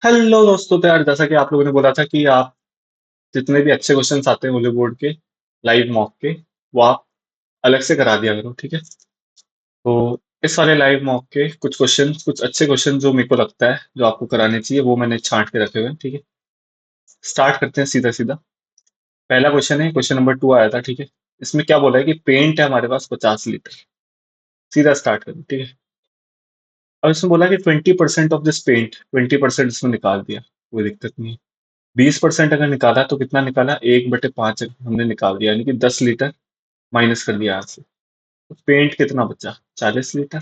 Hello दोस्तों, तो यार जैसा कि आप लोगों ने बोला था कि आप जितने भी अच्छे क्वेश्चंस आते हैं होली बोर्ड के लाइव मॉक के, वो आप अलग से करा दिया करो, ठीक है। तो इस वाले लाइव मॉक के कुछ क्वेश्चन, कुछ अच्छे क्वेश्चन जो मेरे को लगता है जो आपको कराने चाहिए, वो मैंने छांट के रखे हुए हैं, ठीक है। स्टार्ट करते हैं सीधा सीधा। पहला क्वेश्चन है, क्वेश्चन नंबर 2 आया था, ठीक है। इसमें क्या बोला है कि पेंट है हमारे पास 50 लीटर। सीधा स्टार्ट करें, ठीक है। अब इसमें बोला कि 20% ऑफ दिस पेंट, 20% इसमें निकाल दिया, कोई दिक्कत नहीं है। 20% अगर निकाला तो कितना निकाला, 1/5 हमने निकाल दिया, यानी कि 10 लीटर माइनस कर दिया यहाँ से। तो पेंट कितना बचा, 40 लीटर।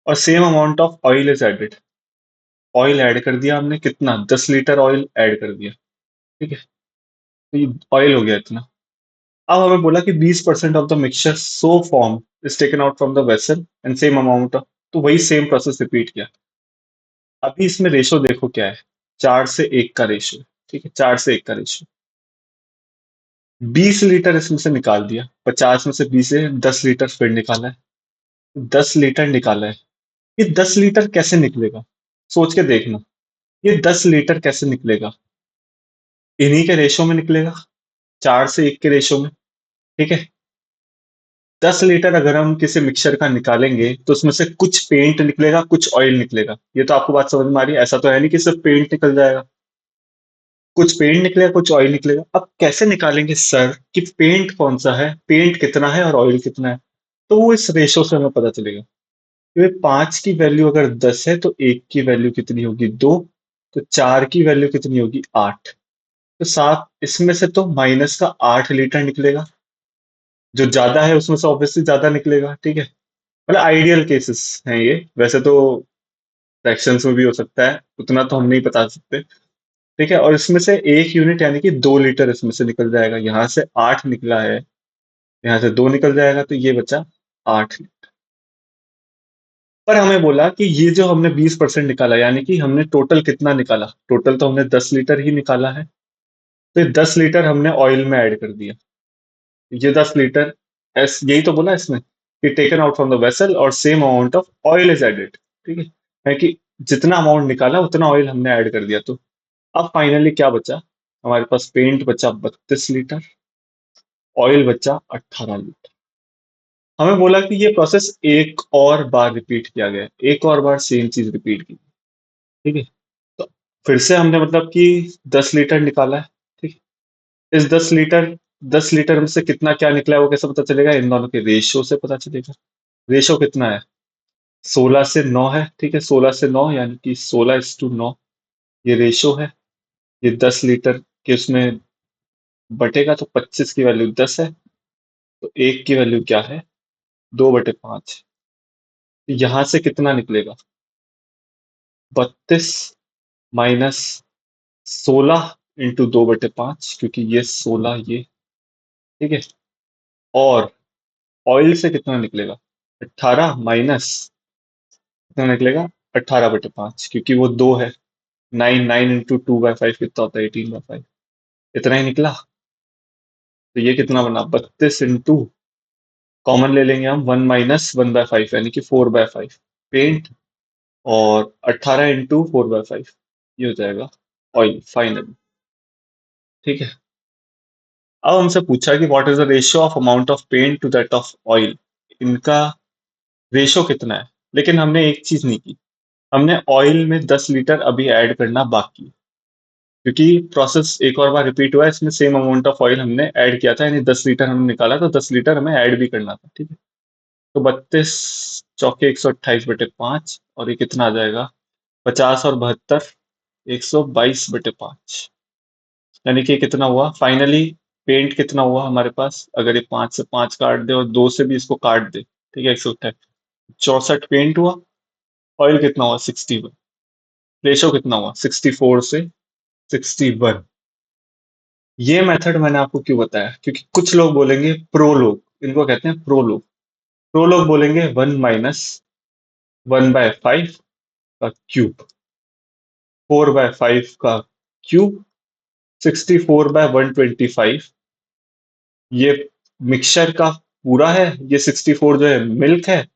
और same amount of oil is added. Oil add कर दिया हमने, कितना, 10 लीटर ऑयल ऐड कर दिया, ठीक है। तो ये ऑयल हो गया इतना। अब हमें बोला कि 20% of the mixture so form is taken out from the vessel and same amount of, तो वही सेम प्रोसेस रिपीट किया। अभी इसमें रेशो देखो क्या है, 4 से 1 का रेशो, ठीक है, 4 से 1 का रेशो। 20 लीटर इसमें से निकाल दिया, 50 में से 20 से 10 लीटर फिर निकाला है। 10 लीटर निकाला है। ये 10 लीटर कैसे निकलेगा, सोच के देखना। ये 10 लीटर कैसे निकलेगा, इन्हीं के रेशो में निकलेगा, 4 से 1 के रेशो में, ठीक है। 10 लीटर अगर हम किसी मिक्सचर का निकालेंगे तो उसमें से कुछ पेंट निकलेगा, कुछ ऑयल निकलेगा। ये तो आपको बात समझ में आ रही है, ऐसा तो है नहीं कि सिर्फ पेंट निकल जाएगा। कुछ पेंट निकलेगा, कुछ ऑयल निकलेगा। अब कैसे निकालेंगे सर कि पेंट कौन सा है, पेंट कितना है और ऑयल कितना है। तो वो इस रेशो से हमें पता चलेगा। तो 5 की वैल्यू अगर 10 है तो 1 की वैल्यू कितनी होगी, 2। तो 4 की वैल्यू कितनी होगी, 8। तो 7 इसमें से तो माइनस का 8 लीटर निकलेगा। जो ज्यादा है उसमें से ऑब्वियसली ज्यादा निकलेगा, ठीक है। मतलब आइडियल केसेस हैं ये, वैसे तो फ्रैक्शंस में भी हो सकता है, उतना तो हम नहीं बता सकते, ठीक है। और इसमें से 1 यूनिट यानी कि 2 लीटर इसमें से निकल जाएगा। यहाँ से 8 निकला है, यहाँ से 2 निकल जाएगा, तो ये बचा 8। पर हमें बोला कि ये जो हमने 20% निकाला, यानी कि हमने टोटल कितना निकाला, टोटल तो हमने 10 लीटर ही निकाला है। तो ये 10 लीटर हमने ऑयल में ऐड कर दिया। ये 10 लीटर, एस यही तो बोला इसमें कि taken out from the vessel और same amount of oil is added, ठीक है कि जितना अमाउंट निकाला उतना ऑयल हमने ऐड कर दिया। तो अब फाइनली क्या बचा, हमारे पास पेंट बचा 32 लीटर, ऑयल बचा 18 लीटर। हमें बोला कि ये प्रोसेस एक और बार रिपीट किया गया है, एक और बार सेम चीज रिपीट की, ठीक है। तो फिर से हमने मतलब कि 10 लीटर निकाला है, ठीक है। इस 10 लीटर में से कितना क्या निकला है वो कैसे पता चलेगा, इन दोनों के रेशियो से पता चलेगा। रेशियो कितना है, 16 से 9 है, ठीक है। 16 से 9 यानी कि 16:9 ये रेशियो है। ये 10 लीटर के उसमें बटेगा तो 25 की वैल्यू 10 है, तो 1 की वैल्यू क्या है, 2/5। यहां से कितना निकलेगा, 32 माइनस 16 × 2/5, क्योंकि ये 16 ये, ठीक है। और ऑयल से कितना निकलेगा, 18 माइनस कितना निकलेगा, 18/5, क्योंकि वो 2 है। 9 9 × 2/5 कितना होता है, 18/5। इतना ही निकला। तो ये कितना बना, 32 कॉमन ले लेंगे हम, 1 - 1/5 यानी कि 4/5 पेंट, और 18 × 4/5 ये हो जाएगा ऑयल फाइनल, ठीक है। अब हमसे पूछा कि what is the ratio of amount of paint to that of oil. इनका रेशो कितना है, लेकिन हमने एक चीज नहीं की, हमने ऑयल में 10 लीटर अभी ऐड करना बाकी है। क्योंकि प्रोसेस एक और बार रिपीट हुआ है, इसमें सेम अमाउंट ऑफ ऑयल हमने ऐड किया था, यानी 10 लीटर हमने निकाला, तो 10 लीटर हमें ऐड भी करना था, ठीक है। तो 32 × 4 = 128/5, और ये कितना आ जाएगा, 50 और 72 122/5। यानी कि कितना हुआ फाइनली, पेंट कितना हुआ हमारे पास, अगर ये 5 से 5 काट दे और 2 से भी इसको काट दे, ठीक है, 128, 64 पेंट हुआ। ऑयल कितना हुआ, 61। रेशो कितना हुआ, 64 से 61। ये मेथड मैंने आपको क्यों बताया, क्योंकि कुछ लोग बोलेंगे, प्रो लोग, इनको कहते हैं प्रो लोग। प्रो लोग बोलेंगे 1 - 1/5 का क्यूब, 4/5 का क्यूब, 64/125। ये मिक्सचर का पूरा है, ये 64 जो है मिल्क है,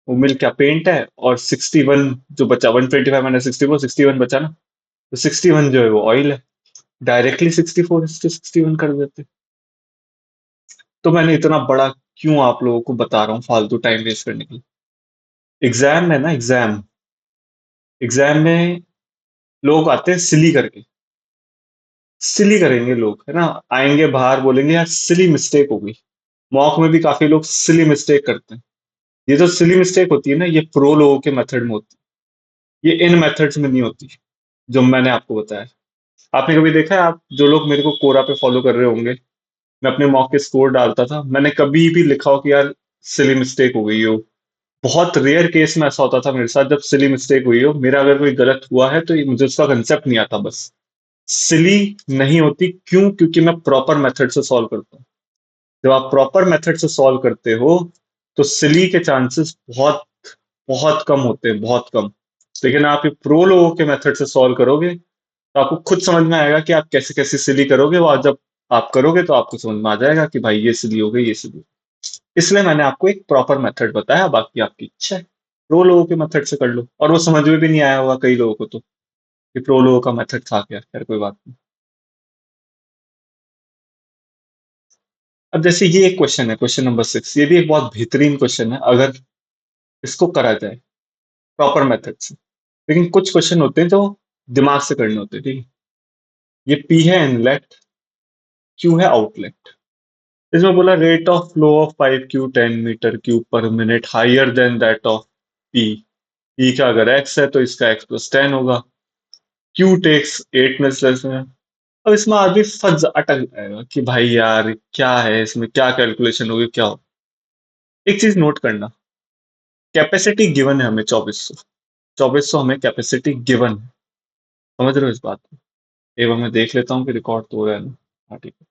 वो मिल क्या पेंट है, और 61 जो बचा, 125 मैंने 64, 61 बचा ना, तो 61 जो है वो ऑयल है। डायरेक्टली 64:61 कर देते। तो मैंने इतना बड़ा क्यों आप लोगों को बता रहा हूँ फालतू टाइम वेस्ट करने के लिए। एग्जाम में ना, एग्जाम में लोग आते हैं सिली करके, सिली करेंगे लोग, है ना। आएंगे बाहर बोलेंगे यार सिली मिस्टेक हो गई। मॉक में भी काफी लोग सिली मिस्टेक करते हैं। ये जो सिली मिस्टेक होती है ना, ये प्रो लोगों के मेथड में होती है, ये इन मेथड्स में नहीं होती जो मैंने आपको बताया। आपने कभी देखा है, आप जो लोग मेरे को कोरा पे फॉलो कर रहे होंगे, मैं अपने मॉक के स्कोर डालता था, मैंने कभी भी लिखा हो कि यार सिली मिस्टेक हो गई हो। बहुत रेयर केस में ऐसा होता था मेरे साथ जब सिली मिस्टेक हुई हो, मेरा अगर कोई गलत हुआ है तो ये मुझे उसका कंसेप्ट नहीं आता बस। सिली नहीं होती, क्यों? क्योंकि मैं प्रॉपर मेथड से सॉल्व करता हूँ। जब आप प्रॉपर मेथड से सॉल्व करते हो तो सिली के चांसेस बहुत बहुत कम होते हैं, बहुत कम। लेकिन आप ये प्रो लोगों के मेथड से सॉल्व करोगे तो आपको खुद समझ में आएगा कि आप कैसे कैसे सिली करोगे, और जब आप करोगे तो आपको समझ में आ जाएगा कि भाई ये सिली हो गई, ये सिली। इसलिए मैंने आपको एक प्रॉपर मेथड बताया, बाकी आपकी इच्छा है। प्रो लोगों के मेथड से कर लो, और वो समझ में भी नहीं आया होगा कई लोगों को तो, कि प्रो लोगों का मेथड था क्या। खैर कोई बात नहीं। अब जैसे ये एक क्वेश्चन है, क्वेश्चन नंबर 6, ये भी एक बहुत बेहतरीन क्वेश्चन है अगर इसको करा जाए प्रॉपर मेथड से। लेकिन कुछ क्वेश्चन होते हैं जो दिमाग से करने होते हैं, ठीक है। ये पी है इनलेट, क्यू है आउटलेट। इसमें बोला rate of flow of pipe Q 10 metre cube per minute higher than that of P. P का अगर एक्स है तो इसका x+10 होगा। क्यू टेक्स 8 मिनट्स में। अब इसमें आदमी फज अटक जाएगा कि भाई यार क्या है इसमें, क्या कैलकुलेशन होगी, क्या हो। एक चीज नोट करना, कैपेसिटी गिवन है हमें 2400, 2400 हमें कैपेसिटी गिवन है। समझ रहे हो इस बात को? एक बार मैं देख लेता हूँ कि रिकॉर्ड तो हो रहा है ना। हाँ ठीक है।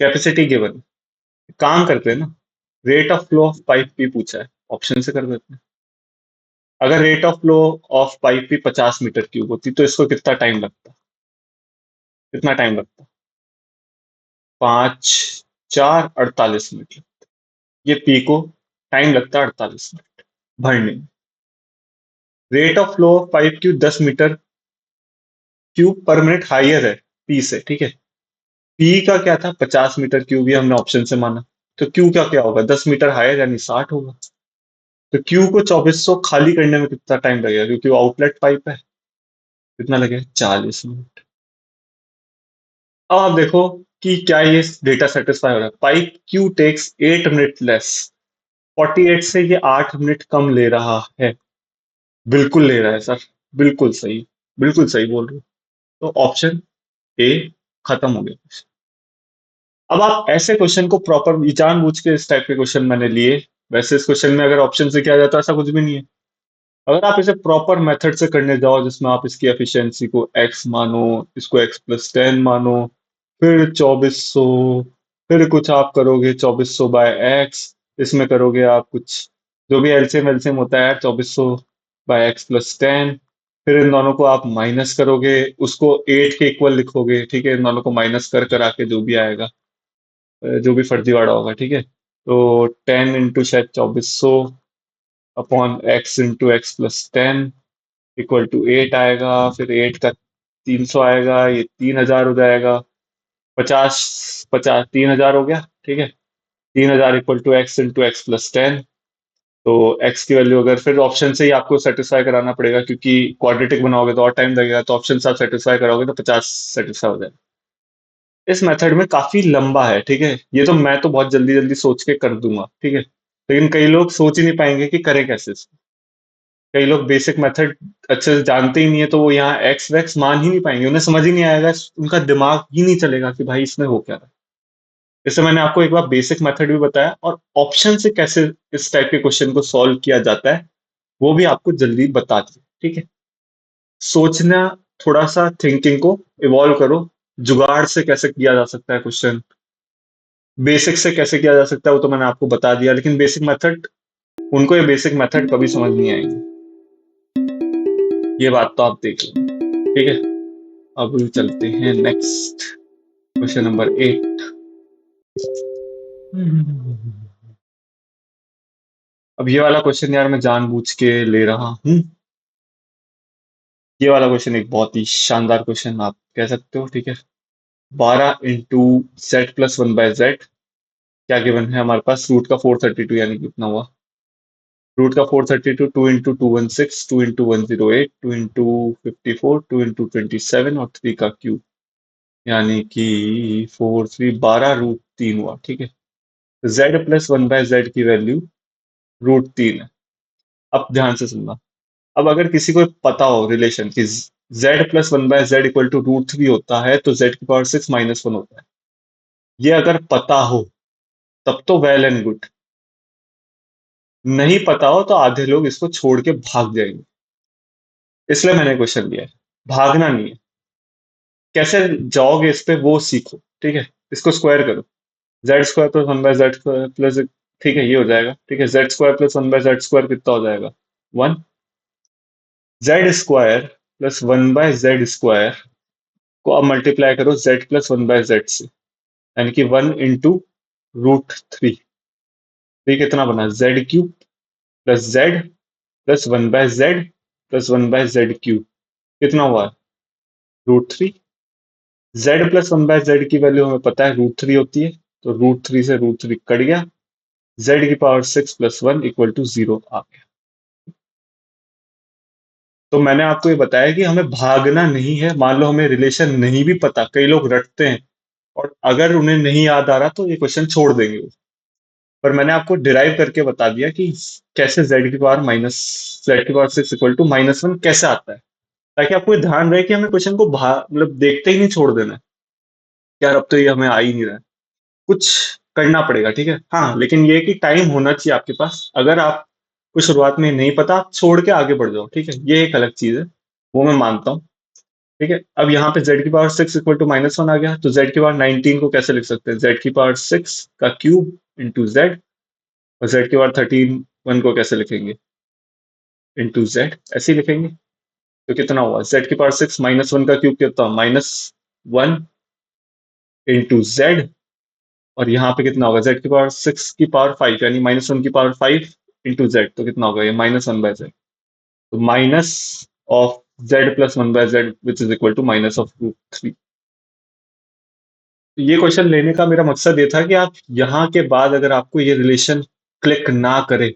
कैपेसिटी गिवन है, काम करते हैं ना। Rate of flow of pipe भी पूछा है, ऑप्शन से कर देते हैं। अगर rate of flow of pipe भी 50 मीटर क्यूब होती तो इसको कितना टाइम लगता? कितना टाइम लगता? 5, 4, 48 मिनट। ये पी को टाइम लगता है 48 मिनट भरने में। Rate of flow of pipe Q 10 metre cube per minute higher है पी से, ठीक है। पी का क्या था? 50 मीटर क्यूब, ये हमने ऑप्शन से माना। तो क्यू का क्या होगा? 10 मीटर हायर यानी 60 होगा। तो क्यू को 2400 खाली करने में कितना टाइम लगेगा, क्योंकि वो आउटलेट पाइप है। कितना लगेगा? 40 मिनट। अब आप देखो कि क्या ये डेटा सेटिस्फाई हो रहा है। Pipe Q takes 8 minute less, 48 से ये 8 मिनट कम ले रहा है। बिल्कुल ले रहा है सर, बिल्कुल सही, बिल्कुल सही बोल रहे हो। तो ऑप्शन ए खत्म हो गया। अब आप ऐसे क्वेश्चन को प्रॉपर जानबूझ के इस टाइप के क्वेश्चन मैंने लिए। वैसे इस क्वेश्चन में अगर ऑप्शन से किया जाता है ऐसा कुछ भी नहीं है। अगर आप इसे प्रॉपर मेथड से करने जाओ जिसमें आप इसकी एफिशिएंसी को x मानो, इसको x+10 मानो, फिर 2400, फिर कुछ आप करोगे 2400/x, इसमें करोगे आप कुछ जो भी एलसीएम एलसीएम होता है 2400/x+10, फिर इन दोनों को आप माइनस करोगे, उसको 8 के इक्वल लिखोगे, ठीक है। इन दोनों को माइनस कर करा के जो भी आएगा, जो भी फर्जीवाड़ा होगा, ठीक है। तो 10 इंटू शायद 2400 upon x into x+10 equal to 8 आएगा। फिर 8 का 300 आएगा, ये 3000 हो जाएगा। 50, 50, 3000 हो गया, ठीक है। 3000 equal to x into x+10। तो x की वैल्यू अगर फिर ऑप्शन से ही आपको सेटिस्फाई कराना पड़ेगा, क्योंकि क्वाड्रेटिक बनाओगे तो और टाइम लगेगा, तो ऑप्शन से आप सेटिस्फाई कराओगे तो 50 सेटिस्फाई हो जाएगा। इस मेथड में काफी लंबा है, ठीक है। ये तो मैं तो बहुत जल्दी जल्दी सोच के कर दूंगा, ठीक है। लेकिन कई लोग सोच ही नहीं पाएंगे कि करें कैसे इसको। कई लोग बेसिक मेथड अच्छे से जानते ही नहीं है, तो वो यहाँ एक्स वैक्स मान ही नहीं पाएंगे, उन्हें समझ ही नहीं आएगा, उनका दिमाग ही नहीं चलेगा कि भाई इसमें हो क्या रहा है। इससे मैंने आपको एक बार बेसिक मेथड भी बताया, और ऑप्शन से कैसे इस टाइप के क्वेश्चन को सॉल्व किया जाता है वो भी आपको जल्दी बता दिया, ठीक है। सोचना, थोड़ा सा थिंकिंग को इवॉल्व करो। जुगाड़ से कैसे किया जा सकता है क्वेश्चन, बेसिक से कैसे किया जा सकता है वो तो मैंने आपको बता दिया, लेकिन बेसिक मेथड, उनको ये बेसिक मेथड कभी समझ नहीं आएंगे। ये बात तो आप देख लो, ठीक है। अब चलते हैं नेक्स्ट, क्वेश्चन नंबर 8। अब ये वाला क्वेश्चन यार मैं जानबूझ के ले रहा हूँ। ये वाला क्वेश्चन एक बहुत ही शानदार क्वेश्चन आप कह सकते हो, ठीक है। 12 into Z plus 1 by Z, क्या गिवन है हमारे पास, रूट का 432, यानी कितना हुआ, रूट का 432, 2 इंटू 216, 2 इंटू 108, 2 इंटू 54, 2 इंटू 27 और 3 का क्यूब, यानी कि 4 3 12 रूट 3 हुआ, ठीक है। Z+1 बाय जेड की वैल्यू रूट 3 है। अब ध्यान से सुनना, अब अगर किसी को पता हो रिलेशन कि Z+1 by Z equal to root 3 होता है तो Z⁻6 - 1 होता है, ये अगर पता हो तब तो वेल एंड गुड, नहीं पता हो तो आधे लोग इसको छोड़ के भाग जाएंगे। इसलिए मैंने क्वेश्चन दिया है, भागना नहीं है। कैसे जाओगे इस पे वो सीखो, ठीक है। इसको स्क्वायर करो, Z² + 1 बाय Z² प्लस, ठीक है, ये हो जाएगा, ठीक है। Z² + 1 बाय Z² कितना हो जाएगा, 1। Z² + 1 बाय Z² को अब मल्टीप्लाई करो Z+1 बाय Z से, यानी कि 1 इंटू रूट 3। ये कितना बना, Z³ + Z+1 bye Z+1 bye Z³ कितना हुआ, रूट 3। Z+1 बाय Z की वैल्यू हमें पता है रूट 3 होती है, तो रूट 3 से रूट 3 कट गया, Z⁻6 + 1 = 0 आ गया। तो मैंने आपको ये बताया कि हमें भागना नहीं है। मान लो हमें रिलेशन नहीं भी पता, कई लोग रटते हैं और अगर उन्हें नहीं याद आ रहा तो ये क्वेश्चन छोड़ देंगे वो। पर मैंने आपको डिराइव करके बता दिया कि कैसे Z⁻6 = -1 कैसे आता है, ताकि आपको ये ध्यान रहे कि हमें क्वेश्चन को मतलब देखते ही नहीं छोड़ देना है। यार अब तो ये हमें आ ही नहीं रहा है, कुछ करना पड़ेगा, ठीक है। हाँ, लेकिन ये कि टाइम होना चाहिए आपके पास। अगर आप को शुरुआत में नहीं पता, आप छोड़ के आगे बढ़ जाओ, ठीक है, ये एक अलग चीज है, वो मैं मानता हूँ, ठीक है। अब यहाँ पे Z⁻6 = -1 आ गया, तो Z⁻19 को कैसे लिख सकते हैं, Z⁻6 का क्यूब इंटू जेड, और Z⁻13 को कैसे लिखेंगे, इंटू जेड, ऐसे ही लिखेंगे। तो कितना हुआ, Z⁻6 - 1 का क्यूब कितना, -1 इंटू जेड, और यहाँ पे कितना होगा, Z⁻6 की पावर 5 यानी -1 की पावर 5 इंटू जेड, तो कितना होगा ये, -1 बाय जेड। तो minus of Z+1 by Z which is equal to -√3। ये क्वेश्चन लेने का मेरा मकसद ये था कि आप यहाँ के बाद अगर आपको ये रिलेशन क्लिक ना करे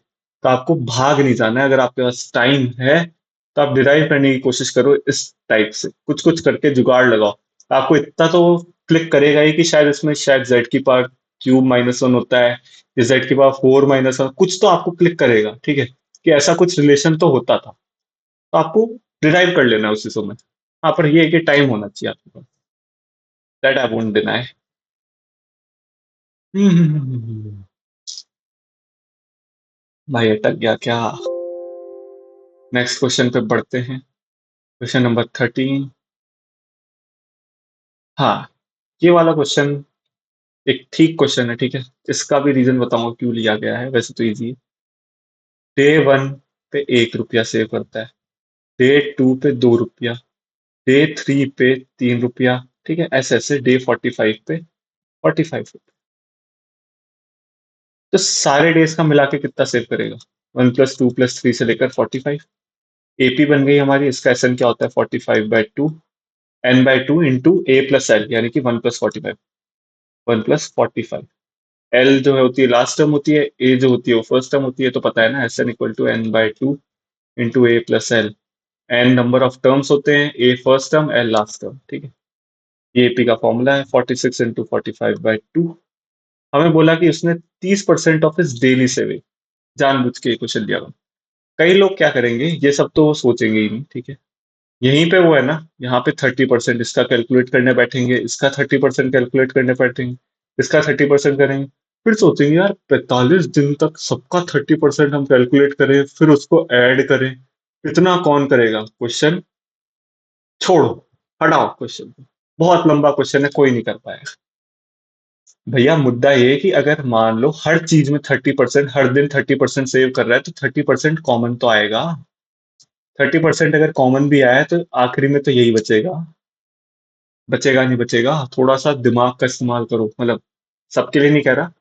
तो आपको भाग नहीं जाना है। अगर आपके पास टाइम है तो आप डिराइव करने की कोशिश करो, इस टाइप से कुछ कुछ करके जुगाड़ लगाओ। आपको इतना तो क्लिक करेगा ही कि शायद इसमें शायद Z⁻³ -1 होता है, या Z⁻4 - 1, कुछ तो आपको क्लिक करेगा, ठीक है, कि ऐसा कुछ रिलेशन तो होता था। तो आपको डिराइव कर लेना है उसी समय। हाँ, पर ये है कि टाइम होना चाहिए आपके पास, दैट आई वोंट डिनाई। भाई अटक गया क्या। नेक्स्ट क्वेश्चन पे बढ़ते हैं, क्वेश्चन नंबर 13। हाँ, ये वाला क्वेश्चन एक ठीक क्वेश्चन है, ठीक है। इसका भी रीजन बताऊंगा क्यों लिया गया है, वैसे तो इजी है। डे 1 पे 1 रुपया सेव करता है, डे 2 पे 2 रुपया, डे 3 पे 3 रुपया, ठीक है, ऐसे ऐसे डे 45 पे 45 रुपया। तो सारे डेज का मिला के कितना सेव करेगा, 1 + 2 + 3 से लेकर 45। एपी बन गई हमारी, इसका एस एन क्या होता है, 45/2, n/2 इंटू A+L, यानी कि 1 + 45, 1 + 45। एल जो है होती है लास्ट टर्म होती है, ए जो होती है वो फर्स्ट टर्म होती है, तो पता है ना, SN = n/2 into A+L। N number of terms होते हैं, A first term, L last term, ठीक है। ये एपी का फॉर्मूला है, 46 × 45/2। हमें बोला कि उसने 30% ऑफ इस डेली सेविंग, जानबूझ के क्वेश्चन दिया हुआ। कई लोग क्या करेंगे, ये सब तो वो सोचेंगे ही नहीं, ठीक है। यहीं पे वो है ना, यहाँ पे 30% इसका कैलकुलेट करने बैठेंगे, इसका 30% कैलकुलेट करने बैठेंगे, इसका 30% करेंगे, फिर सोचेंगे यार 45 दिन तक सबका 30% हम कैलकुलेट करें फिर उसको ऐड करें, इतना कौन करेगा। क्वेश्चन छोड़ो, हटाओ क्वेश्चन, बहुत लंबा क्वेश्चन है, कोई नहीं कर पाएगा। भैया मुद्दा ये है कि अगर मान लो हर चीज में 30%, हर दिन 30% सेव कर रहा है, तो 30% कॉमन तो आएगा। 30% अगर कॉमन भी आया तो आखिरी में तो यही बचेगा, बचेगा नहीं बचेगा। थोड़ा सा दिमाग का इस्तेमाल करो, मतलब सबके लिए नहीं कह रहा,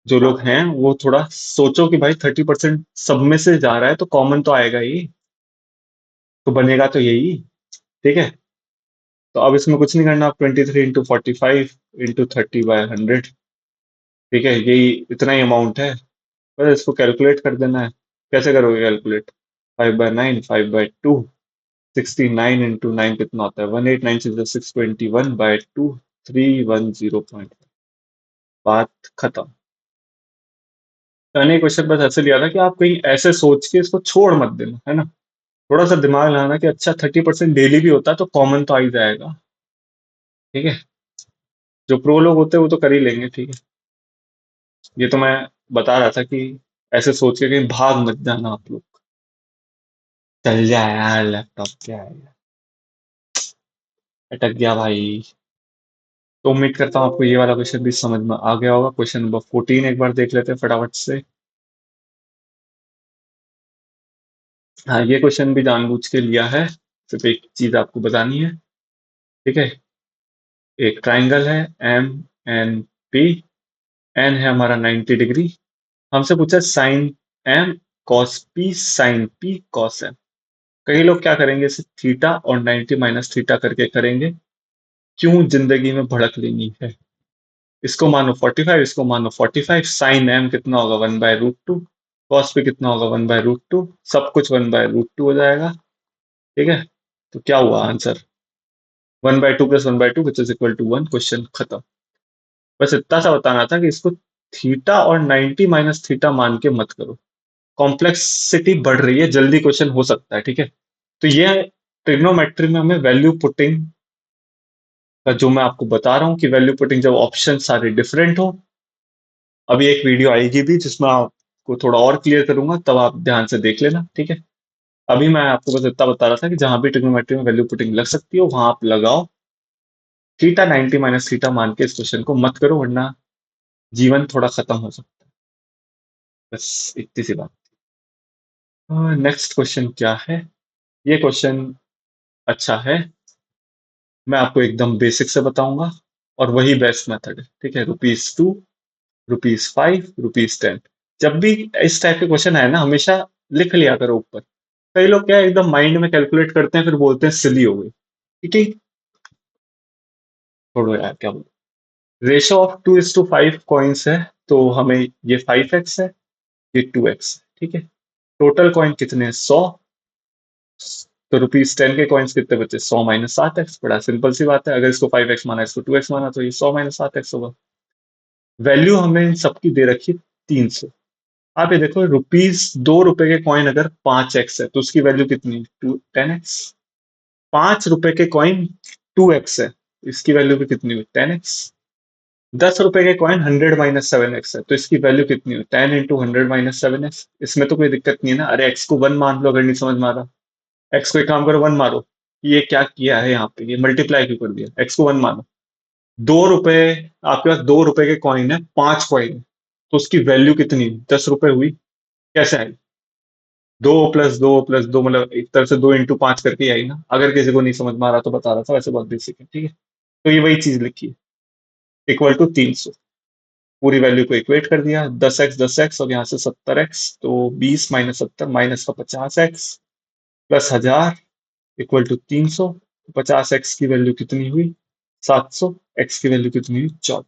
जो लोग हैं वो थोड़ा सोचो कि भाई 30% सब में से जा रहा है तो कॉमन तो आएगा ही, तो बनेगा तो यही। ठीक है, तो अब इसमें कुछ नहीं करना, आप 23 into 45 into 30/100। ठीक है, यही इतना ही अमाउंट है, बस इसको कैलकुलेट कर देना है। कैसे करोगे कैलकुलेट? 5/9, 5/2, 69 into 9 कितना होता है? 189 6 621/2, 310 बात खत्म। मैंने क्वेश्चन बस ऐसे लिया था कि आप कहीं ऐसे सोच के इसको छोड़ मत देना, है ना। थोड़ा सा दिमाग लगाना कि अच्छा 30% डेली भी होता है तो कॉमन तो आ ही जाएगा। ठीक है, जो प्रो लोग होते हैं वो तो कर ही लेंगे। ठीक है, ये तो मैं बता रहा था कि ऐसे सोच के कहीं भाग मत जाना आप लोग। चल जाए यार, लैपटॉप क्या है यार, अटक गया भाई। तो उम्मीद करता हूँ आपको ये वाला क्वेश्चन भी समझ में आ गया होगा। क्वेश्चन नंबर 14 एक बार देख लेते हैं फटाफट से। हाँ, ये क्वेश्चन भी जानबूझ के लिया है, सिर्फ एक चीज आपको बतानी है। ठीक है, एक ट्राइंगल है एम एन पी, एन है हमारा 90 डिग्री। हमसे पूछा sine M cos P sine P cos M. कई लोग क्या करेंगे, इसे थीटा और 90 - थीटा करके करेंगे। क्यों जिंदगी में भड़क लेनी है? इसको मानो 45, इसको मानो 45। साइन एम कितना होगा? 1/√2। कॉस पे कितना होगा? 1/√2। सब कुछ 1/√2 हो जाएगा। ठीक है, तो क्या हुआ answer? 1/2 + 1/2 which is equal to 1। Question खत्म। बस इतना सा बताना था कि इसको थीटा और 90 - थीटा मान के मत करो। कॉम्प्लेक्सिटी बढ़ रही है, जल्दी क्वेश्चन हो सकता है। ठीक है, तो ये ट्रिग्नोमेट्री में हमें वैल्यू पुटिंग का जो मैं आपको बता रहा हूं कि वैल्यू पुटिंग जब ऑप्शन सारे डिफरेंट हो। अभी एक वीडियो आएगी भी जिसमें आपको थोड़ा और क्लियर करूंगा, तब आप ध्यान से देख लेना। ठीक है, अभी मैं आपको बस इतना बता रहा था कि जहां भी ट्रिग्नोमेट्री में वैल्यू पुटिंग लग सकती हो वहां आप लगाओ। थीटा 90 - थीटा मान के इस क्वेश्चन को मत करो, वरना जीवन थोड़ा खत्म हो सकता है। बस इतनी सी बात। नेक्स्ट क्वेश्चन क्या है? ये क्वेश्चन अच्छा है, मैं आपको एकदम बेसिक से बताऊंगा और वही बेस्ट मेथड है। ठीक है, ₹2, ₹5, ₹10। जब भी इस टाइप के क्वेश्चन आए ना, हमेशा लिख लिया करो ऊपर। कई लोग क्या है, एकदम माइंड में कैलकुलेट करते हैं फिर बोलते हैं सिली हो गई। ठीक है, छोड़ो यार क्या बोलो। रेशो ऑफ 2:5 कॉइन्स है, तो हमें ये 5x है, ये 2x है। ठीक है, टोटल कॉइन कितने हैं? 100। तो ₹10 के कॉइन्स कितने बचे? 100 - 7x। बड़ा सिंपल सी बात है, अगर इसको 5x माना, इसको 2x माना, तो ये 100 - 7x होगा। वैल्यू हमें इन सबकी दे रखी 300। आप ये देखो, ₹2 के कॉइन अगर 5x है तो उसकी वैल्यू कितनी? 10x। ₹5 के कॉइन 2x है, इसकी वैल्यू भी कितनी हुई? 10x। ₹10 के कॉइन 100 - 7x है, तो इसकी वैल्यू कितनी हुई? 10 into 100 - 7x। इसमें तो कोई दिक्कत नहीं है ना। अरे एक्स को 1 मान लो अगर नहीं समझ में आ रहा। एक्स को एक काम करो, 1 मारो। ये क्या किया है यहाँ पे? ये मल्टीप्लाई क्यों कर दिया? एक्स को 1 मानो। ₹2, आपके पास ₹2 के कॉइन है, 5 कॉइन है, तो उसकी वैल्यू कितनी? ₹10 हुई। कैसे आई? 2 + 2 + 2 मतलब एक तरह से 2 into 5 करके आई ना। अगर किसी को नहीं समझ में आ रहा तो बता रहा था, वैसे बहुत बेसिक है। ठीक है, तो ये वही चीज लिखी है, इक्वल टू 300। पूरी वैल्यू को इक्वेट कर दिया, 10x और यहाँ से 70x, तो 20 - 70 माइनस का 50x plus 1000 equal to 300। 50x की वैल्यू कितनी हुई? 700। एक्स की वैल्यू कितनी हुई? 14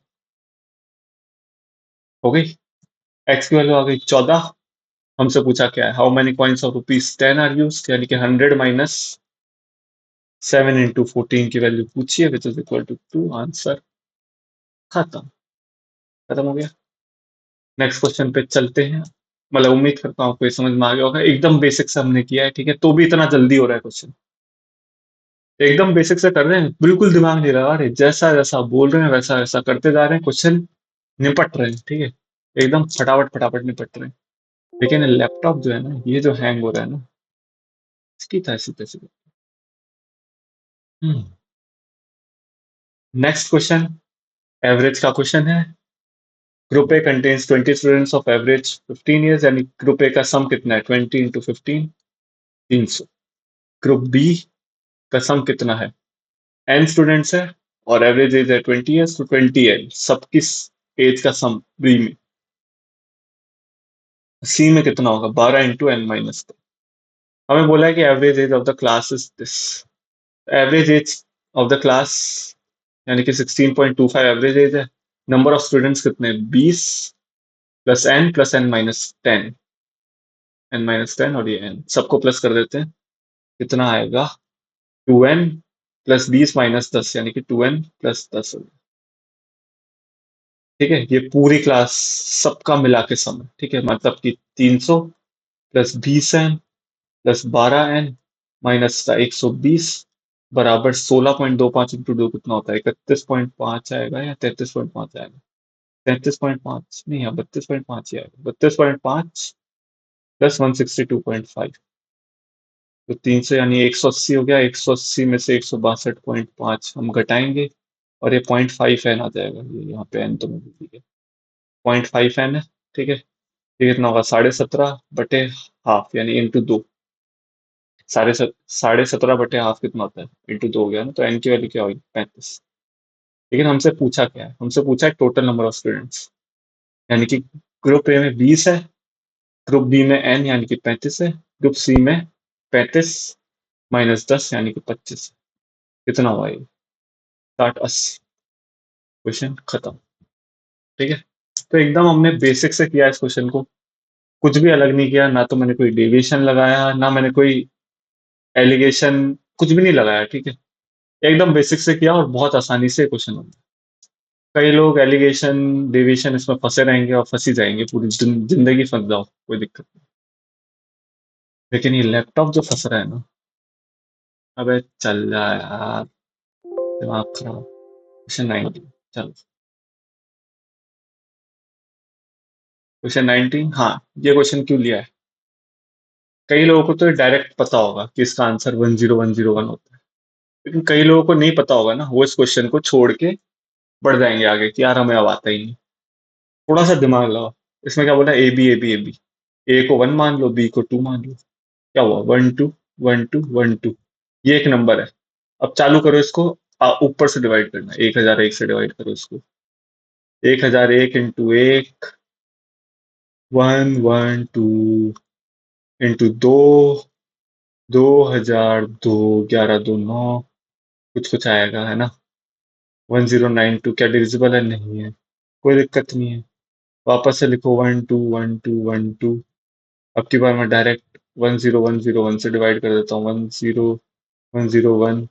हो गई। एक्स की वैल्यू आ गई 14। हमसे पूछा क्या है? How many coins of ₹10 are use, यानी कि 100 माइनस 7 into 14 की वैल्यू पूछिए, which is equal to 2। Answer खत्म। खत्म हो गया। नेक्स्ट क्वेश्चन पे चलते हैं। मतलब उम्मीद करता हूँ आपको ये समझ में आ गया होगा, एकदम बेसिक से हमने किया है। ठीक है, तो भी इतना जल्दी हो रहा है क्वेश्चन। एकदम बेसिक से कर रहे हैं, बिल्कुल दिमाग नहीं लगा रहे, जैसा जैसा बोल रहे हैं वैसा वैसा करते जा रहे हैं, क्वेश्चन निपट रहे हैं। ठीक है, एकदम फटाफट फटाफट निपट रहे हैं। लेकिन लैपटॉप जो है ना, ये जो हैंग हो रहा है ना, इसकी तो ऐसी तैसी। नेक्स्ट क्वेश्चन एवरेज का क्वेश्चन है। Group A contains 20 students of average 15 years, यानी ग्रुप ए का सम कितना है? 20 into 15, 300। ग्रुप बी का सम कितना है? एन स्टूडेंट्स है और एवरेज एज है 20 ईयर्स, तो 20 है सबकी एज का सम बी में। सी में कितना होगा, 12 × n-10। हमें बोला है कि average age of the class is this. Average age of the class यानी कि 16.25 एवरेज एज है। नंबर ऑफ स्टूडेंट्स कितने, 20 plus N minus ten, n-10 और ये n सबको प्लस कर देते हैं। कितना आएगा, 2n+20 - 10 यानी कि 2n+10। ठीक है, ये पूरी क्लास सबका मिला के सम है। ठीक है, मतलब कि 300+20n+12n-120 बराबर 16.25 इंटू 2 कितना होता है, 31.5 आएगा या 33.5 आएगा। 33.5 नहीं, यहाँ 32.5 ही आएगा। 32.5 प्लस 162.5 तो 300 यानी 180 हो गया। 180 में से 162.5 हम घटाएंगे और ये 0.5n आ जाएगा। ये यहाँ पे n तो मैं भूल गया, 0.5n है। ठीक है, ये कितना होगा, 17.5 यानी इंटू दो। साढ़े सत्रह बटे हाफ कितना होता है, इंटू दो हो गया ना, तो n की वैल्यू क्या होगी, 35। लेकिन हमसे पूछा क्या है, हमसे पूछा है टोटल नंबर ऑफ स्टूडेंट्स, यानी कि ग्रुप ए में 20 है, ग्रुप बी में n यानी कि 35 है, ग्रुप सी में 35 - 10 यानी कि 25। कितना हुआ ये, 60 80। क्वेश्चन खत्म। ठीक है, तो एकदम हमने बेसिक से किया इस क्वेश्चन को, कुछ भी अलग नहीं किया, ना तो मैंने कोई डेविएशन लगाया, ना मैंने कोई एलिगेशन, कुछ भी नहीं लगाया। ठीक है, एकदम बेसिक से किया और बहुत आसानी से क्वेश्चन हो गया। कई लोग एलिगेशन डेविएशन इसमें फंसे रहेंगे और फंसी जाएंगे, पूरी जिंदगी फंस जाओ, कोई दिक्कत नहीं। लेकिन ये लैपटॉप जो फंस रहा है ना, अबे चल जा यार, दिमाग खराब। क्वेश्चन 19, चलो क्वेश्चन 19। हाँ, ये क्वेश्चन क्यों लिया है, कई लोगों को तो डायरेक्ट पता होगा कि इसका आंसर 10101 होता है, लेकिन कई लोगों को नहीं पता होगा ना, वो इस क्वेश्चन को छोड़ के बढ़ जाएंगे आगे कि यार हमें अब आता ही नहीं। थोड़ा सा दिमाग लगाओ। इसमें क्या बोला, A B A B A B, A को 1 मान लो, बी को 2 मान लो। क्या हुआ, 1 2 1 2 1 2, ये एक नंबर है। अब चालू करो इसको, ऊपर से डिवाइड करना, 1001 से डिवाइड करो इसको। 1001 × 1, 1 1 2 इंटू दो, 2002, 11 2 9, कुछ कुछ आएगा है ना। 1092 क्या डिविजिबल है, नहीं है, कोई दिक्कत नहीं है। वापस से लिखो, 1 2 1 2 1 2। अब की बार मैं डायरेक्ट 10101 से डिवाइड कर देता हूँ। 10101,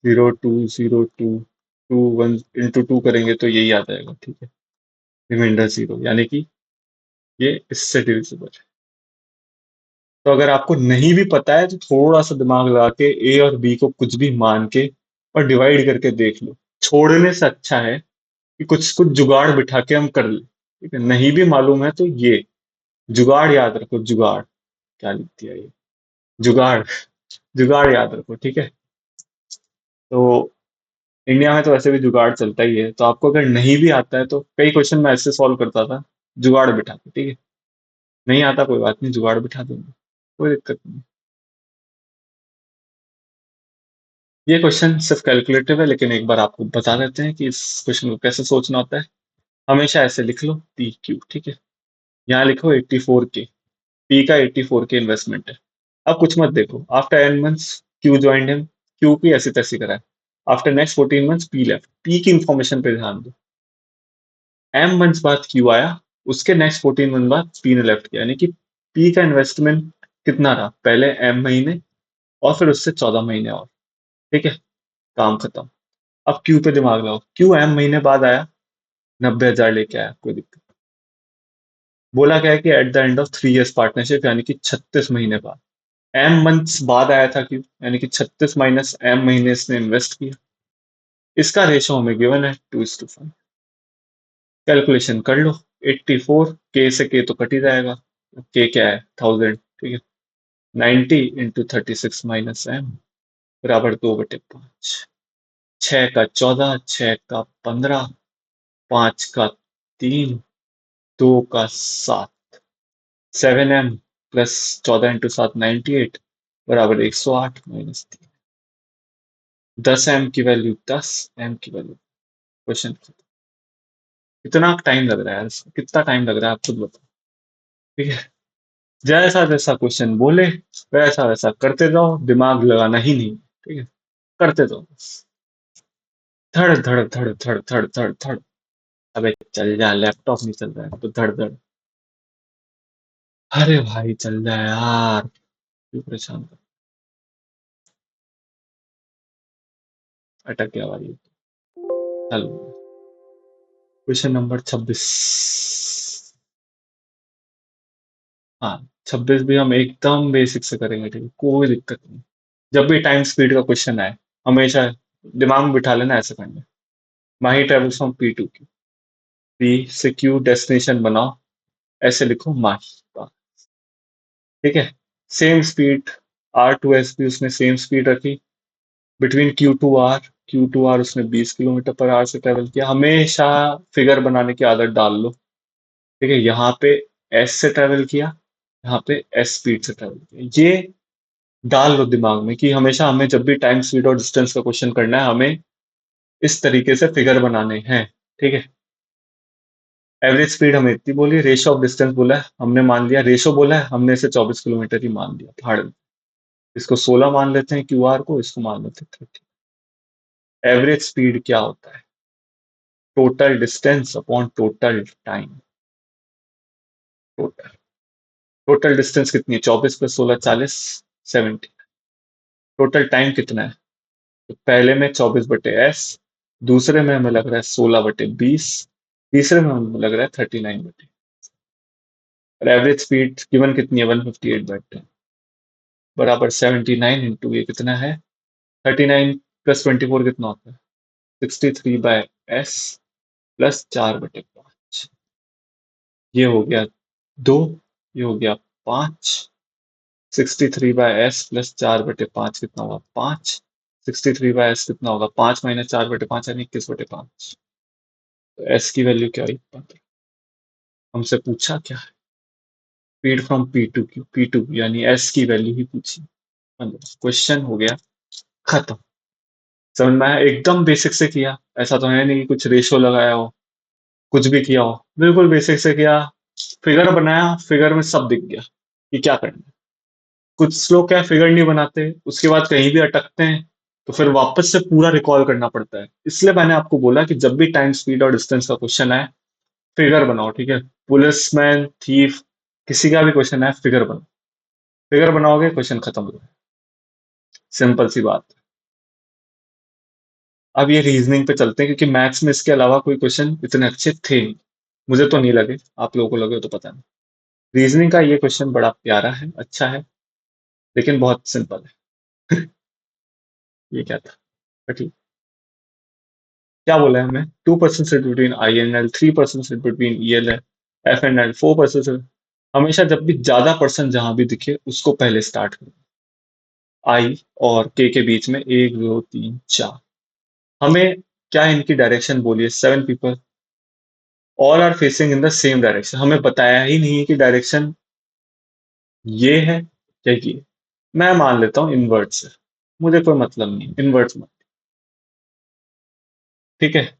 0202, 21 इंटू 2 करेंगे तो यही आ जाएगा। ठीक है, रिमाइंडर 0, यानी कि ये इससे डिविजिबल है। तो अगर आपको नहीं भी पता है तो थोड़ा सा दिमाग लगा के ए और बी को कुछ भी मान के और डिवाइड करके देख लो। छोड़ने से अच्छा है कि कुछ कुछ जुगाड़ बिठा के हम कर ले। ठीक है, नहीं भी मालूम है तो ये जुगाड़ याद रखो, जुगाड़, क्या लिख दिया ये, जुगाड़, जुगाड़ याद रखो। ठीक है, तो इंडिया में तो वैसे भी जुगाड़ चलता ही है, तो आपको अगर नहीं भी आता है तो कई क्वेश्चन मैं ऐसे सॉल्व करता था, जुगाड़ बिठा के। ठीक है, नहीं आता कोई बात नहीं, जुगाड़ बिठा देंगे, कोई दिक्कत नहीं। ये क्वेश्चन सिर्फ कैलकुलेटिव है, लेकिन एक बार आपको बता देते हैं कि इस क्वेश्चन को कैसे सोचना होता है। हमेशा ऐसे लिख लो, पी क्यू। ठीक है, यहाँ लिखो 84K, पी का 84K इन्वेस्टमेंट है। अब कुछ मत देखो, after N months Q joined him, Q की ऐसी तैसी करा है। After next 14 months P left, P की इंफॉर्मेशन पे ध्यान दो। एम मंथ्स बाद क्यू आया, उसके नेक्स्ट 14 मंथ बाद पी ने लेफ्ट किया, यानी कि पी का इन्वेस्टमेंट कितना रहा, पहले एम महीने और फिर उससे 14 महीने और। ठीक है, काम खत्म। अब क्यू पे दिमाग लगाओ, क्यू एम महीने बाद आया, 90,000 लेके आया, कोई दिक्कत। बोला गया है कि at the end of 3 years partnership, यानी कि 36 महीने बाद। एम मंथ्स बाद आया था क्यू, यानी कि 36 माइनस एम महीने इसने इन्वेस्ट किया। इसका रेशो हमें गिवन है 2:5। कैलकुलेशन कर लो, 84, के से के तो कट ही जाएगा, के क्या है, 1000। ठीक है, 90 इंटू 36 माइनस एम बराबर 2/5। 6 का 14, 6 का 15, 5 का 3, 2 का 7, 7m प्लस 14 × 7 98 बराबर 108 माइनस 3। 10m की वैल्यू 10m की वैल्यू। क्वेश्चन कितना टाइम लग रहा है यार इसको? कितना टाइम लग रहा है आप खुद बताओ। ठीक है, जैसा जैसा क्वेश्चन बोले वैसा वैसा करते जाओ, दिमाग लगाना ही नहीं, ठीक है, करते जाओ बस। धड़ धड़ धड़ धड़ धड़ धड़ धड़। अबे चल जा, लैपटॉप नहीं चल रहा है तो धड़ धड़। अरे भाई चल जा यार, क्यों परेशान कर, अटक गया भाई। चल, क्वेश्चन नंबर 26। हाँ, 26 भी हम एकदम बेसिक से करेंगे, ठीक है, कोई दिक्कत नहीं। जब भी टाइम स्पीड का क्वेश्चन आए, हमेशा दिमाग में बिठा लेना ऐसे करना। Mahi travels from P to Q, P से क्यू डेस्टिनेशन बनाओ, ऐसे लिखो माही, ठीक है। Same speed, R to S भी उसने सेम स्पीड रखी, बिटवीन क्यू टू आर उसने 20 किलोमीटर पर आवर से ट्रेवल किया। हमेशा फिगर बनाने की आदत डाल लो, ठीक है। यहाँ पे एस से ट्रेवल किया, यहाँ पे एस स्पीड से ट्रेवल किया, ये डाल लो दिमाग में कि हमेशा हमें जब भी टाइम स्पीड और डिस्टेंस का क्वेश्चन करना है, हमें इस तरीके से फिगर बनाने हैं, ठीक है। एवरेज स्पीड हमें इतनी बोली, रेशो ऑफ डिस्टेंस बोला है हमने मान लिया, रेशो बोला है हमने इसे 24 किलोमीटर ही मान लिया, फाड़ दो। इसको 16 मान लेते हैं, क्यू आर को इसको मान लेते हैं 30। एवरेज स्पीड क्या होता है? Total distance upon total time. Total total distance कितनी है? 24 + 16 40, 70। टोटल टाइम कितना है? तो पहले में 24/s, दूसरे में हमें लग रहा है 16/20, तीसरे में हमें लग रहा है 39/। और एवरेज स्पीड गिवन कितनी है? 158/10 बराबर 79 इंटू ये कितना है? 39 + 24 कितना होता है? 63/s plus 4/5। ये हो गया 2, ये हो गया 5। 63/s प्लस 4/5 कितना होगा? 5। 63/s कितना होगा? 5 माइनस 4/5 यानी 21/5। तो एस की वैल्यू क्या आई? हमसे पूछा क्या है? Speed from P to Q, P to यानी एस की वैल्यू ही पूछी। क्वेश्चन हो गया खत्म। समझ में आया? एकदम बेसिक से किया, ऐसा तो है नहीं कि कुछ रेशो लगाया हो, कुछ भी किया हो, बिल्कुल बेसिक से किया। फिगर बनाया, फिगर में सब दिख गया कि क्या करना है। कुछ लोग क्या फिगर नहीं बनाते, उसके बाद कहीं भी अटकते हैं, तो फिर वापस से पूरा रिकॉल करना पड़ता है। इसलिए मैंने आपको बोला कि जब भी टाइम स्पीड और डिस्टेंस का क्वेश्चन आए, फिगर बनाओ, ठीक है। पुलिसमैन, थीफ, किसी का भी क्वेश्चन आए, फिगर बनाओ। फिगर बनाओगे, क्वेश्चन खत्म हो जाए। सिंपल सी बात। अब ये रीजनिंग पे चलते हैं, क्योंकि मैथ्स में इसके अलावा कोई क्वेश्चन इतने अच्छे थे नहीं। मुझे तो नहीं लगे, आप लोगों को लगे हो तो पता नहीं। रीजनिंग का ये क्वेश्चन बड़ा प्यारा है, अच्छा है, लेकिन बहुत सिंपल है। ये क्या था? ठीक। क्या बोला है हमें? 2% set between I and L, 3% set between E L F and L, 4%। हमेशा जब भी ज्यादा पर्सन जहां भी दिखे उसको पहले स्टार्ट करो। आई और के बीच में 1 2 3 4। हमें क्या इनकी डायरेक्शन बोलिए? 7 people, all are facing in the same direction. हमें बताया ही नहीं है कि डायरेक्शन ये है या ये। मैं मान लेता हूँ इनवर्ट से, मुझे कोई मतलब नहीं, इनवर्ट मत, ठीक है।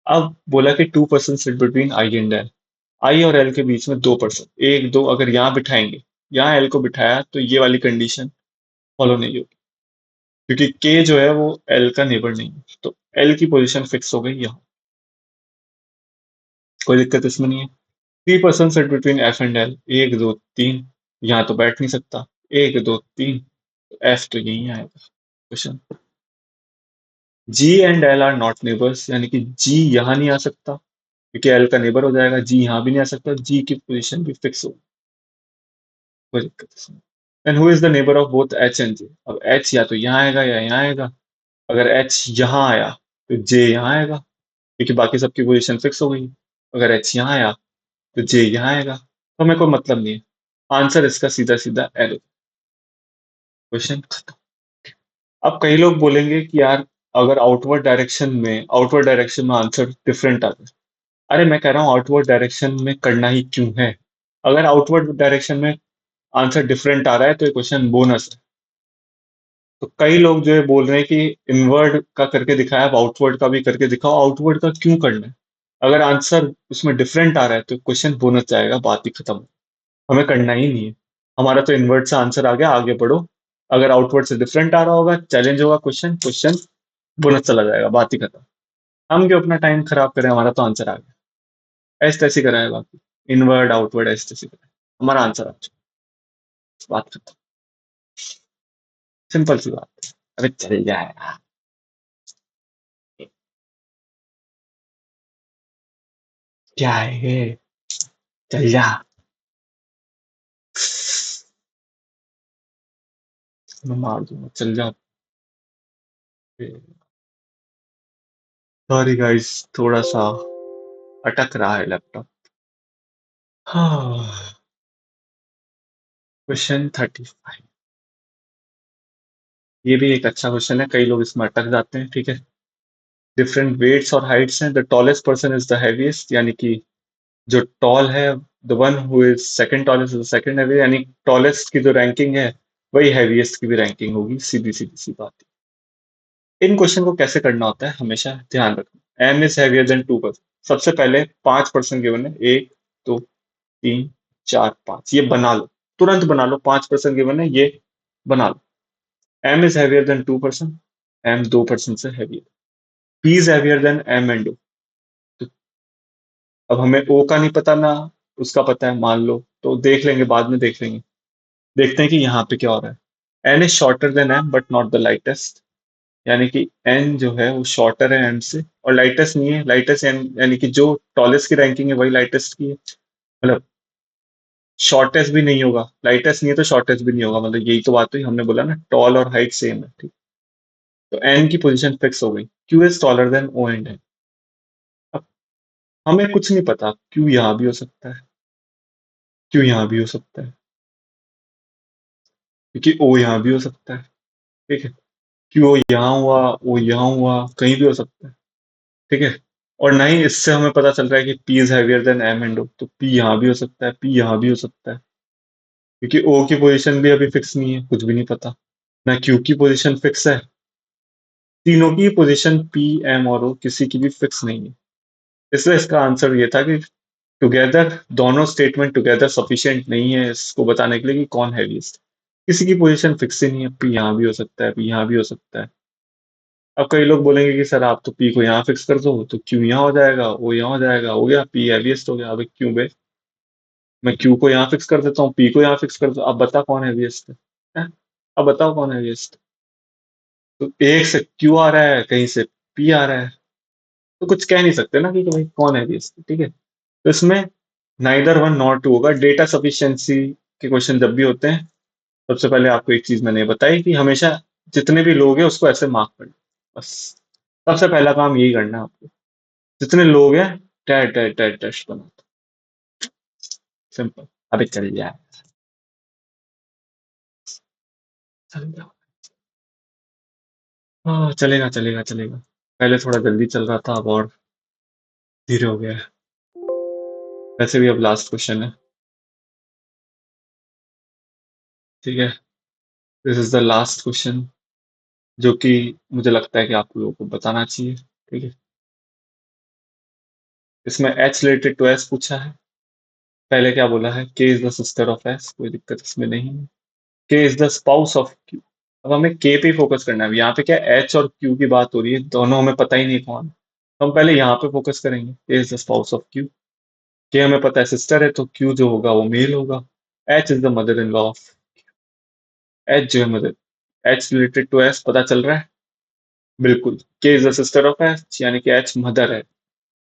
अब बोला कि 2% sit between I and L, I और एल के बीच में 2%, 1 2 अगर यहाँ बिठाएंगे, यहाँ एल को बिठाया तो ये वाली कंडीशन फॉलो नहीं होगी, क्योंकि के जो है वो एल का नेबर नहीं है, तो एल की पोजीशन फिक्स हो गई यहाँ। कोई दिक्कत इसमें नहीं है। 3% set between F and L, 1 2 3, यहाँ तो बैठ नहीं सकता, 1 2 3, एफ तो यहीं आएगा question. G and L are not neighbours, यानी कि जी यहाँ नहीं आ सकता, क्योंकि एल का नेबर हो जाएगा, जी यहाँ भी नहीं आ सकता, जी की पोजीशन भी फिक्स हो। कोई दिक्कत इसमें। And who is the neighbour of both H and J? अब एच या तो यहाँ आएगा या यहाँ आएगा। अगर एच यहाँ आया तो जे यहाँ आएगा, क्योंकि बाकी सबकी पोजीशन फिक्स हो गई। अगर एच यहाँ आया तो जे यहाँ आएगा, तो हमें कोई मतलब नहीं है। आंसर इसका सीधा सीधा एल। क्वेश्चन खत्म। अब कई लोग बोलेंगे कि यार, अगर आउटवर्ड डायरेक्शन में आंसर डिफरेंट आता है। अरे मैं कह रहा हूँ आउटवर्ड डायरेक्शन में करना ही क्यों है? अगर आउटवर्ड डायरेक्शन में आंसर डिफरेंट आ रहा है तो ये क्वेश्चन बोनस है। तो कई लोग जो है बोल रहे हैं कि इनवर्ड का करके दिखाया, अब आउटवर्ड का भी करके दिखाओ। आउटवर्ड का क्यों करना है? अगर आंसर उसमें डिफरेंट आ रहा है तो क्वेश्चन बोनस जाएगा, बात ही खत्म। हमें करना ही नहीं है। हमारा तो इनवर्ट से आंसर आ गया, आगे बढ़ो। अगर आउटवर्ड से डिफरेंट आ रहा होगा, चैलेंज होगा, क्वेश्चन क्वेश्चन बोनस चला जाएगा, बात ही खत्म। हम क्यों अपना टाइम खराब करें, हमारा तो आंसर आ गया। ऐसे तैसे कराए बाकी, इनवर्ड आउटवर्ड ऐसे तैसे कराए, हमारा आंसर आ चुका, बात खत्म। सिंपल सी बात। अबे चल जाएगा। क्या है ये? चल जा। मैं मार दूंगा, चल जा। सॉरी गाइस, थोड़ा सा अटक रहा है लैपटॉप। हाँ। क्वेश्चन 35। ये भी एक अच्छा क्वेश्चन है, कई लोग इसमें अटक जाते हैं, ठीक है। डिफरेंट वेट्स और हाइट्स हैं, the tallest person is the heaviest, यानी कि जो टॉल है, the one who is second tallest is second heavy, यानी टॉलेस्ट की जो रैंकिंग है वही हैवीएस्ट की भी रैंकिंग होगी, सीधी सीधी सी बात है। इन क्वेश्चन को कैसे करना होता है हमेशा ध्यान रखना, एम इज हैवियर देन 2%। सबसे पहले 5% गिवन है, 1 2 3 4 5, ये बना लो, तुरंत बना लो, 5% गिवन है, ये बना लो। M is heavier than 2%, M 2% से हैवी, P is heavier than M and O. तो अब हमें ओ का नहीं पता ना उसका पता है, मान लो, तो देख लेंगे, बाद में देख लेंगे। देखते हैं कि यहाँ पे क्या हो रहा है। N is shorter than M but not the lightest, यानी कि एन जो है वो शॉर्टर है एम से और लाइटेस्ट नहीं है। लाइटेस्ट यानी कि जो टॉलेस्ट की रैंकिंग है वही लाइटेस्ट की है, मतलब शॉर्टेस्ट भी नहीं होगा, लाइटेस्ट नहीं है तो शॉर्टेस्ट भी नहीं होगा, मतलब यही तो बात हुई, हमने बोला ना टॉल और हाइट सेम है, ठीक। तो एन की पोजीशन फिक्स हो गई, Q is taller than O and N. अब हमें कुछ नहीं पता, क्यू यहाँ भी हो सकता है, क्यू यहाँ भी हो सकता है, क्योंकि ओ यहाँ भी हो सकता है, ठीक है। क्यू ओ यहाँ हुआ, ओ यहाँ हुआ, कहीं भी हो सकता है, ठीक है। और नहीं, इससे हमें पता चल रहा है कि P is heavier than M and O, तो पी यहाँ भी हो सकता है, पी यहाँ भी हो सकता है, क्योंकि ओ की पोजीशन भी अभी फिक्स नहीं है, कुछ भी नहीं पता। ना क्यू की पोजीशन फिक्स है, तीनों की पोजीशन पी एम और ओ किसी की भी फिक्स नहीं है। इसलिए इसका आंसर ये था कि टुगेदर, दोनों स्टेटमेंट टुगेदर सफिशिएंट नहीं है इसको बताने के लिए कि कौन हैवीएस्ट। किसी की पोजीशन फिक्स ही नहीं है, पी यहाँ भी हो सकता है, पी यहाँ भी हो सकता है। अब कई लोग बोलेंगे कि सर आप तो पी को यहाँ फिक्स कर दो तो क्यू यहाँ हो जाएगा, ओ यहाँ हो जाएगा, हो गया पी हैवीएस्ट हो गया। अब क्यू बे, मैं क्यू को यहाँ फिक्स कर देता हूँ, पी को यहाँ फिक्स कर दो, अब बता कौन हैवीएस्ट है? अब बताओ कौन हैवीएस्ट। तो एक से क्यू आ रहा है, कहीं से पी आ रहा है, तो कुछ कह नहीं सकते ना कि भाई कौन हैवीएस्ट, ठीक है। तो इसमें नाइदर वन नॉर टू होगा। डेटा सफिशिएंसी के क्वेश्चन जब भी होते हैं, सबसे पहले आपको एक चीज मैंने बताई कि हमेशा जितने भी लोग हैं उसको ऐसे मार्क करना, बस। सबसे पहला काम यही करना है आपको, जितने लोग हैं टेस्ट बना, सिंपल। अबे चल जाए, चल जाओ। हाँ चलेगा चलेगा चलेगा, पहले थोड़ा जल्दी चल रहा था, अब और धीरे हो गया है। वैसे भी अब लास्ट क्वेश्चन है, ठीक है। This is the last question, जो कि मुझे लगता है कि आप लोगों को बताना चाहिए, ठीक है। इसमें एच रिलेटेड टू एस पूछा है। पहले क्या बोला है, के is the sister of S, कोई दिक्कत इसमें नहीं है। के is the spouse of Q. अब हमें के पे फोकस करना है, यहाँ पे क्या एच और क्यू की बात हो रही है, दोनों हमें पता ही नहीं कौन, तो हम पहले यहाँ पे फोकस करेंगे, के is the spouse of Q. के हमें पता है सिस्टर है, तो क्यू जो होगा वो मेल होगा। H is the mother in law of, H जो है mother, H related to S पता चल रहा है, बिल्कुल। K is the sister of H, यानी कि एच मदर है।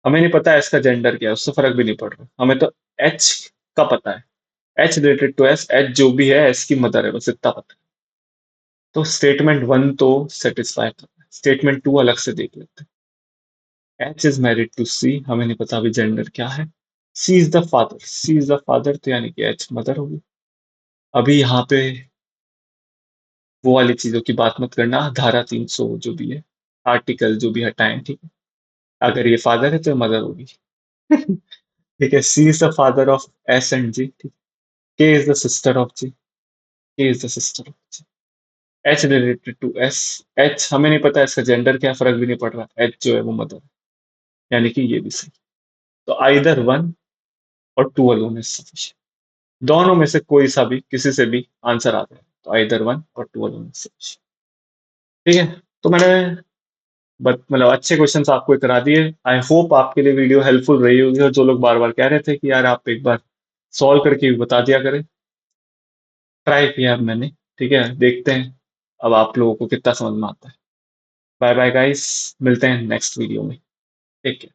हमें नहीं पता एच का जेंडर क्या है, उससे फर्क भी नहीं पड़ रहा, हमें तो एच का पता है। एच रिलेटेड टू एस, एच जो भी है एस की मदर है, बस इतना पता है। तो स्टेटमेंट वन तो सेटिस्फाई करना है, स्टेटमेंट टू अलग से देख लेते हैं। H is married to C, हमें नहीं पता अभी जेंडर क्या है। C is the father, C is the father, तो यानी कि एच मदर होगी। अभी यहाँ पे वो वाली चीजों की बात मत करना, धारा 300 जो भी है, आर्टिकल जो भी हटाएं, ठीक है। अगर ये फादर है तो मदर होगी। ठीक है, C is the father of S and G, ठीक। K is the sister of G, K is the sister of G. H related to S, H हमें नहीं पता इसका जेंडर क्या, फर्क भी नहीं पड़ रहा, एच जो है वो मदर है, यानी कि ये भी सही। तो आइदर वन और टू अलोन इज सफिशिएंट। दोनों में से कोई सा भी, किसी से भी आंसर आता है तो आइदर वन और टू ऑफ सच। ठीक है। तो मैंने मतलब अच्छे क्वेश्चंस आपको करा दिए। आई होप आपके लिए वीडियो हेल्पफुल रही होगी, और जो लोग बार बार कह रहे थे कि यार आप एक बार सॉल्व करके भी बता दिया करें, ट्राई किया अब मैंने। ठीक है, देखते हैं अब आप लोगों को कितना समझ में आता है। बाय बाय गाइस, मिलते हैं नेक्स्ट वीडियो में। Take care.